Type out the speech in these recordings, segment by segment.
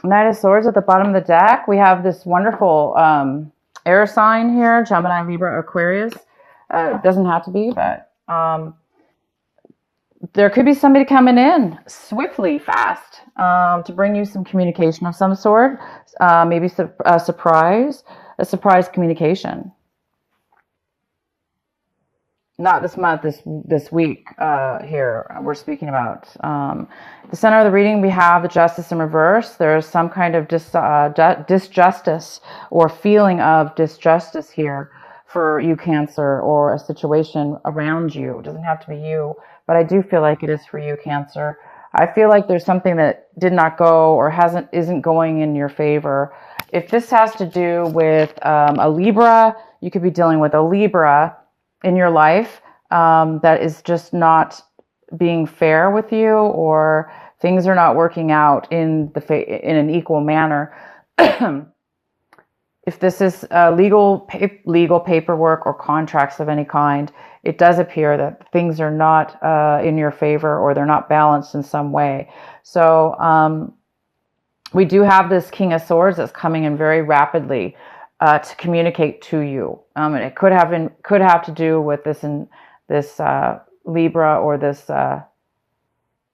Knight of Swords at the bottom of the deck. We have this wonderful air sign here, Gemini, Libra, Aquarius. Doesn't have to be, but there could be somebody coming in swiftly, fast, to bring you some communication of some sort. Maybe a surprise communication. Not this month, this week here we're speaking about. The center of the reading, we have the Justice in reverse. There's some kind of disjustice or feeling of disjustice here for you, Cancer, or a situation around you. It doesn't have to be you, but I do feel like it is for you, Cancer. I feel like there's something that did not go or isn't going in your favor. If this has to do with a Libra, you could be dealing with a Libra in your life that is just not being fair with you, or things are not working out in an equal manner. If this is legal paperwork or contracts of any kind, it does appear that things are not in your favor, or they're not balanced in some way. So we do have this King of Swords that's coming in very rapidly to communicate to you. And it could have to do with this Libra, or this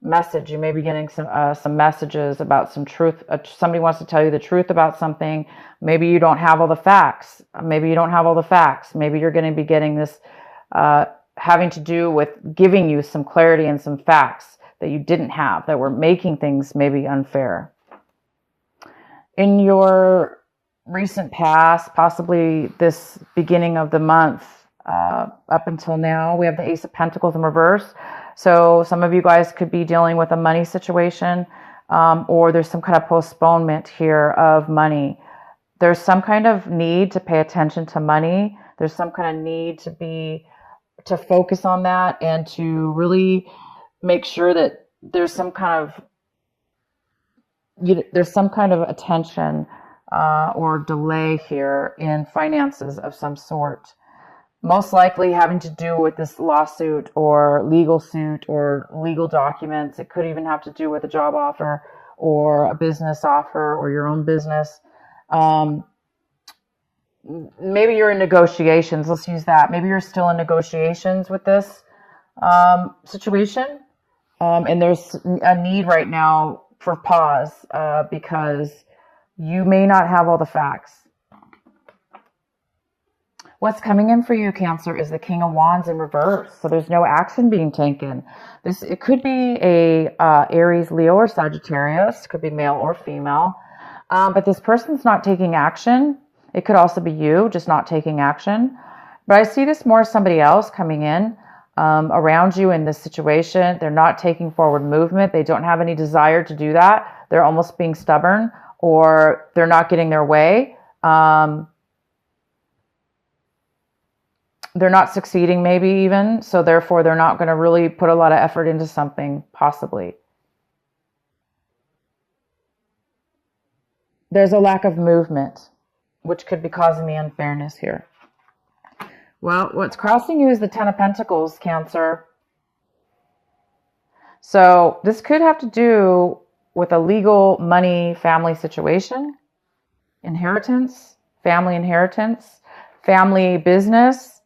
message. You may be getting some messages about some truth. Somebody wants to tell you the truth about something. Maybe you don't have all the facts. Maybe you're going to be getting this having to do with giving you some clarity and some facts that you didn't have, that were making things maybe unfair. In your recent past, possibly this beginning of the month, up until now, we have the Ace of Pentacles in reverse. So some of you guys could be dealing with a money situation, or there's some kind of postponement here of money. There's some kind of need to pay attention to money. There's some kind of need to focus on that, and to really make sure that there's some kind of attention or delay here in finances of some sort. Most likely having to do with this lawsuit or legal suit or legal documents. It could even have to do with a job offer or a business offer or your own business. Maybe you're in negotiations. Let's use that. Maybe you're still in negotiations with this situation. And there's a need right now for pause because you may not have all the facts. What's coming in for you, Cancer, is the King of Wands in reverse. So there's no action being taken. It could be a Aries, Leo, or Sagittarius. It could be male or female. But this person's not taking action. It could also be you, just not taking action. But I see this more as somebody else coming in around you in this situation. They're not taking forward movement. They don't have any desire to do that. They're almost being stubborn, or they're not getting their way. They're not succeeding, maybe even. So therefore, they're not going to really put a lot of effort into something, possibly. There's a lack of movement, which could be causing the unfairness here. Well, what's crossing you is the Ten of Pentacles, Cancer. So this could have to do with a legal money family situation, inheritance, family business.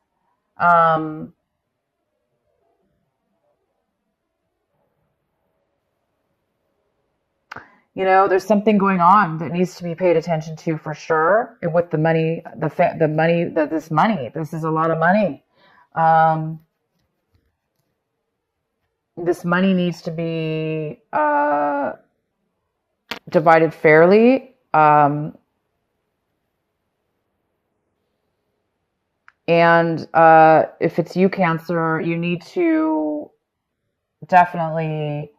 There's something going on that needs to be paid attention to for sure. And with the money, this is a lot of money. This money needs to be divided fairly. And if it's you, Cancer, you need to definitely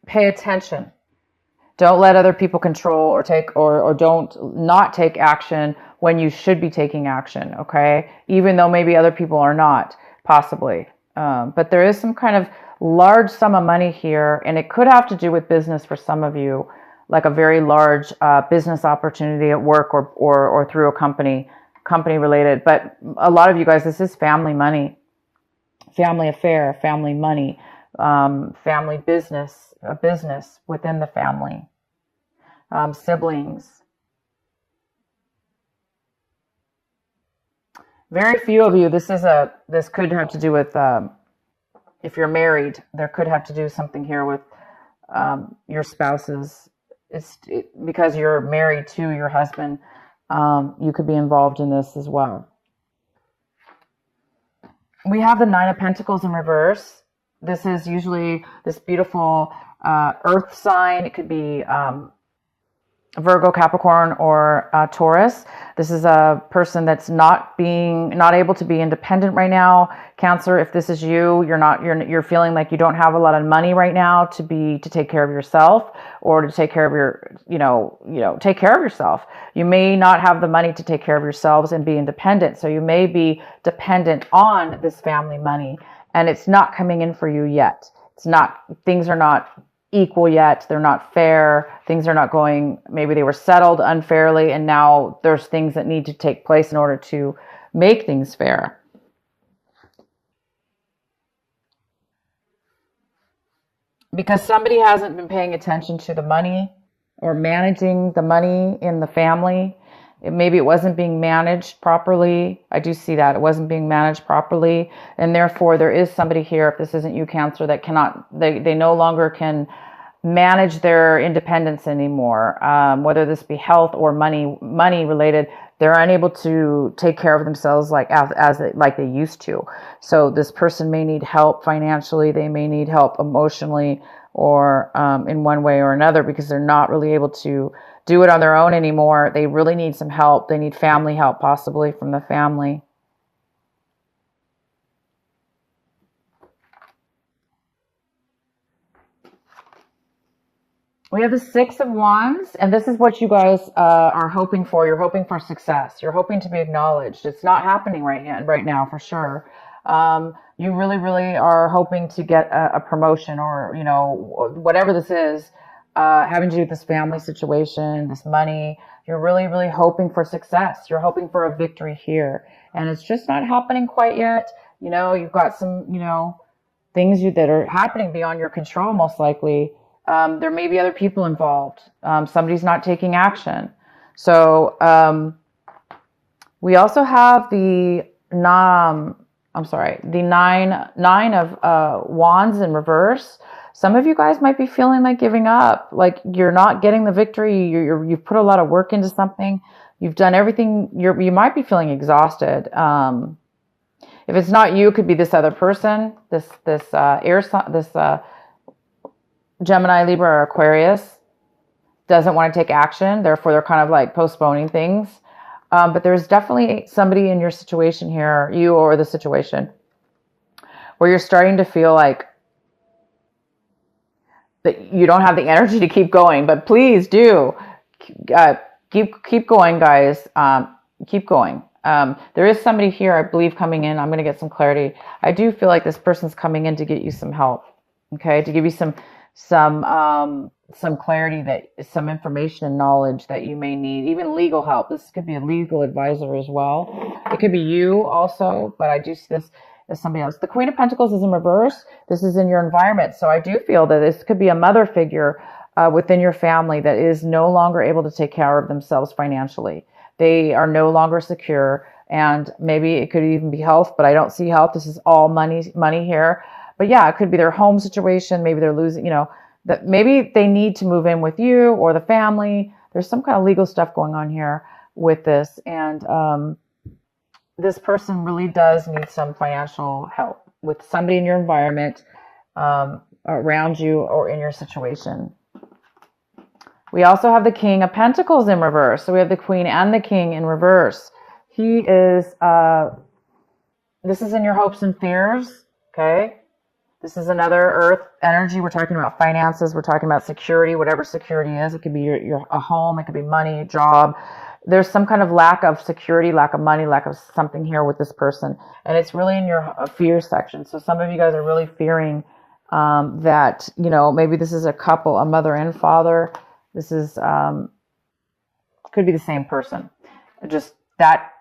pay attention. Don't let other people control or don't not take action when you should be taking action, okay? Even though maybe other people are not, possibly. But there is some kind of large sum of money here, and it could have to do with business for some of you, like a very large business opportunity at work or through a company related. But a lot of you guys, this is family money. family affair, family money, family business, a business within the family, siblings. Very few of you, this could have to do with, if you're married, there could have to do something here with your spouses. Because you're married to your husband, you could be involved in this as well. We have the Nine of Pentacles in reverse. This is usually this beautiful earth sign. It could be Virgo, Capricorn, or Taurus. This is a person that's not able to be independent right now. Cancer, if this is you, you're feeling like you don't have a lot of money right now to take care of yourself, or to take care of take care of yourself. You may not have the money to take care of yourselves and be independent. So you may be dependent on this family money, and it's not coming in for you yet. Things are not equal yet. They're not fair. Things are not going, maybe they were settled unfairly, and now there's things that need to take place in order to make things fair. Because somebody hasn't been paying attention to the money or managing the money in the family. Maybe it wasn't being managed properly. I do see that it wasn't being managed properly. And therefore there is somebody here, if this isn't you, Cancer, that they no longer can manage their independence anymore. Whether this be health or money related, they're unable to take care of themselves like they used to. So this person may need help financially. They may need help emotionally, or in one way or another, because they're not really able to do it on their own anymore. They really need some help. They need family help, possibly from the family. We have the Six of Wands, and this is what you guys are hoping for. You're hoping for success. You're hoping to be acknowledged. It's not happening right now for sure. You really, really are hoping to get a promotion, or, whatever this is, having to do with this family situation, this money. You're really, really hoping for success. You're hoping for a victory here, and it's just not happening quite yet. You've got some, things that are happening beyond your control, most likely. There may be other people involved. Somebody's not taking action. So we also have the nine of wands in reverse. Some of you guys might be feeling like giving up, like you're not getting the victory. You've put a lot of work into something. You've done everything. You might be feeling exhausted. If it's not you, it could be this other person, this Gemini, Libra, or Aquarius doesn't want to take action. Therefore, they're kind of like postponing things. But there's definitely somebody in your situation here, you or the situation, where you're starting to feel like that you don't have the energy to keep going. But please do keep going, guys. Keep going. There is somebody here, I believe, coming in. I'm going to get some clarity. I do feel like this person's coming in to get you some help. Okay, to give you some clarity, some information and knowledge that you may need, even legal help. This could be a legal advisor as well. It could be you also, but I do see this as somebody else. The Queen of Pentacles is in reverse. This is in your environment. So I do feel that this could be a mother figure within your family that is no longer able to take care of themselves financially. They are no longer secure, and maybe it could even be health, but I don't see health. This is all money here. But yeah, it could be their home situation. Maybe they're losing, that maybe they need to move in with you or the family. There's some kind of legal stuff going on here with this. And this person really does need some financial help with somebody in your environment, around you or in your situation. We also have the King of Pentacles in reverse. So we have the Queen and the King in reverse. He is, this is in your hopes and fears. Okay. This is another earth energy. We're talking about finances. We're talking about security, whatever security is. It could be a home. It could be money, a job. There's some kind of lack of security, lack of money, lack of something here with this person. And it's really in your fear section. So some of you guys are really fearing that, maybe this is a couple, a mother and father. This is, could be the same person. Just that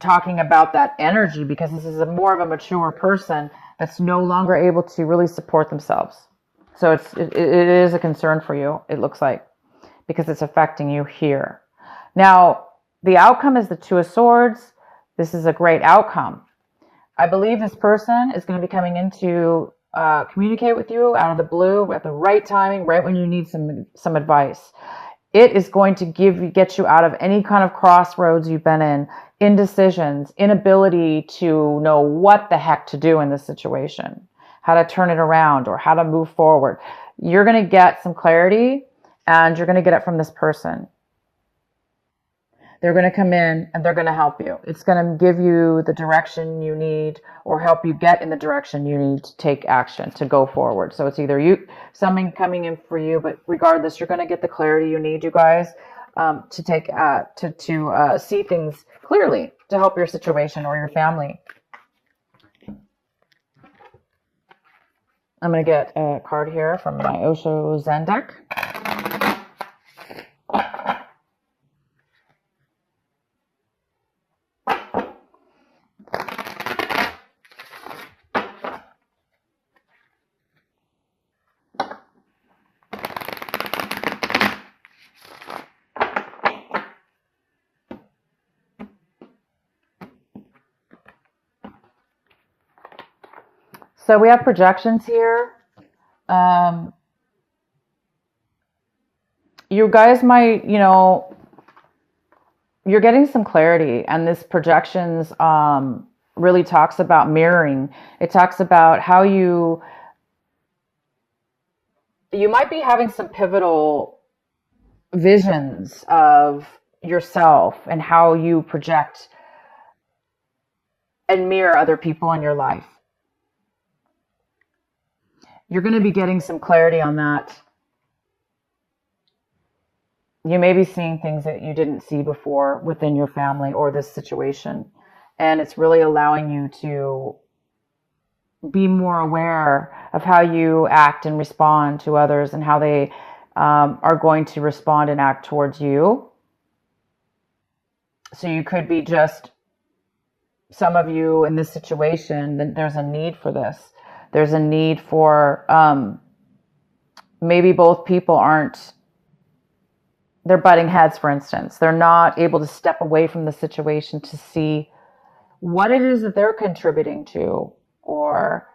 talking about that energy, because this is a more of a mature person that's no longer able to really support themselves. So it is a concern for you, it looks like, because it's affecting you here. Now, the outcome is the Two of Swords. This is a great outcome. I believe this person is going to be coming in to communicate with you out of the blue at the right timing, right when you need some advice. It is going to get you out of any kind of crossroads you've been in, indecisions, inability to know what the heck to do in this situation, how to turn it around or how to move forward. You're going to get some clarity, and you're going to get it from this person. They're going to come in and they're going to help you. It's going to give you the direction you need, or help you get in the direction you need to take action, to go forward. So it's either something coming in for you, but regardless, you're going to get the clarity you need, you guys, to take to see things clearly, to help your situation or your family. I'm going to get a card here from my Osho Zen deck. So we have projections here. You guys might, you're getting some clarity, and this projections really talks about mirroring. It talks about how you might be having some pivotal visions of yourself and how you project and mirror other people in your life. You're going to be getting some clarity on that. You may be seeing things that you didn't see before within your family or this situation. And it's really allowing you to be more aware of how you act and respond to others, and how they are going to respond and act towards you. So you could be just, some of you in this situation, there's a need for this. There's a need for, maybe both people they're butting heads, for instance. They're not able to step away from the situation to see what it is that they're contributing to, or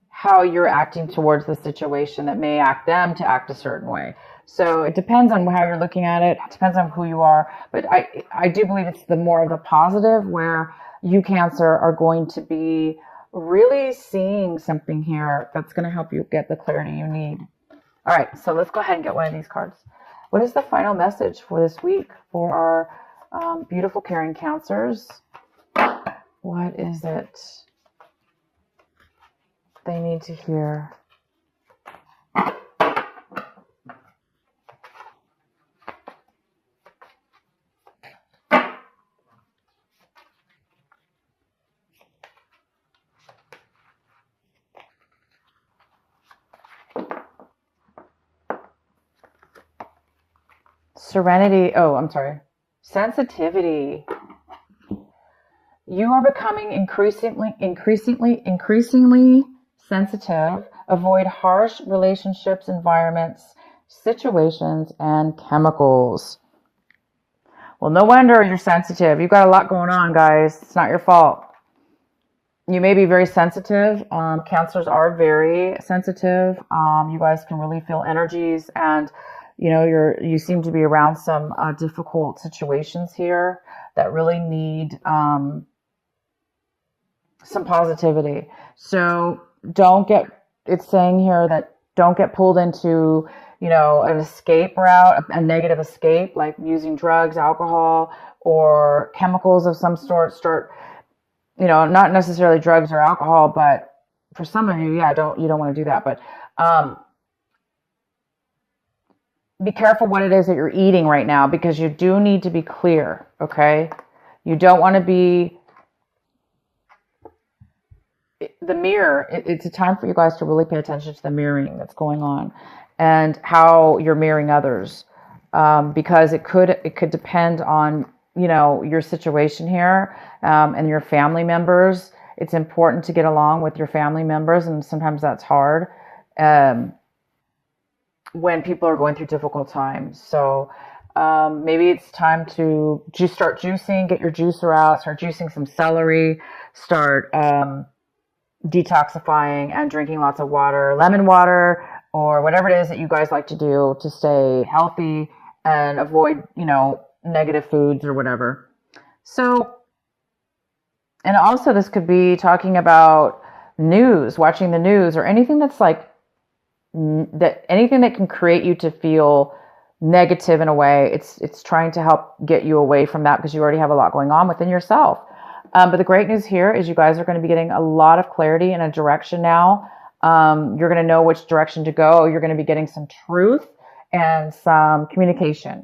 how you're acting towards the situation that may act them to act a certain way. So it depends on how you're looking at it. It depends on who you are. But I do believe it's the more of the positive, where you, Cancer, are going to be really seeing something here that's going to help you get the clarity you need. All right, so let's go ahead and get one of these cards. What is the final message for this week for our beautiful, caring Cancers? What is it they need to hear? Serenity. Oh, I'm sorry. Sensitivity. You are becoming increasingly sensitive. Avoid harsh relationships, environments, situations, and chemicals. Well, no wonder you're sensitive. You've got a lot going on, guys. It's not your fault. You may be very sensitive. Cancers are very sensitive. You guys can really feel energies, and you seem to be around some difficult situations here that really need some positivity. So it's saying here that don't get pulled into, an escape route, a negative escape, like using drugs, alcohol, or chemicals of some sort. Not necessarily drugs or alcohol, but for some of you, you don't want to do that. But be careful what it is that you're eating right now, because you do need to be clear, okay? You don't want to be the mirror. It's a time for you guys to really pay attention to the mirroring that's going on and how you're mirroring others, because it could depend on your situation here, and your family members. It's important to get along with your family members, and sometimes that's hard um, when people are going through difficult times. So maybe it's time to just start juicing, get your juicer out, start juicing some celery, start detoxifying and drinking lots of water, lemon water, or whatever it is that you guys like to do to stay healthy and avoid, negative foods or whatever. So, and also this could be talking about news, watching the news, or anything that's like anything that can create you to feel negative in a way. It's trying to help get you away from that because you already have a lot going on within yourself. But the great news here is you guys are going to be getting a lot of clarity in a direction now. You're going to know which direction to go. You're going to be getting some truth and some communication.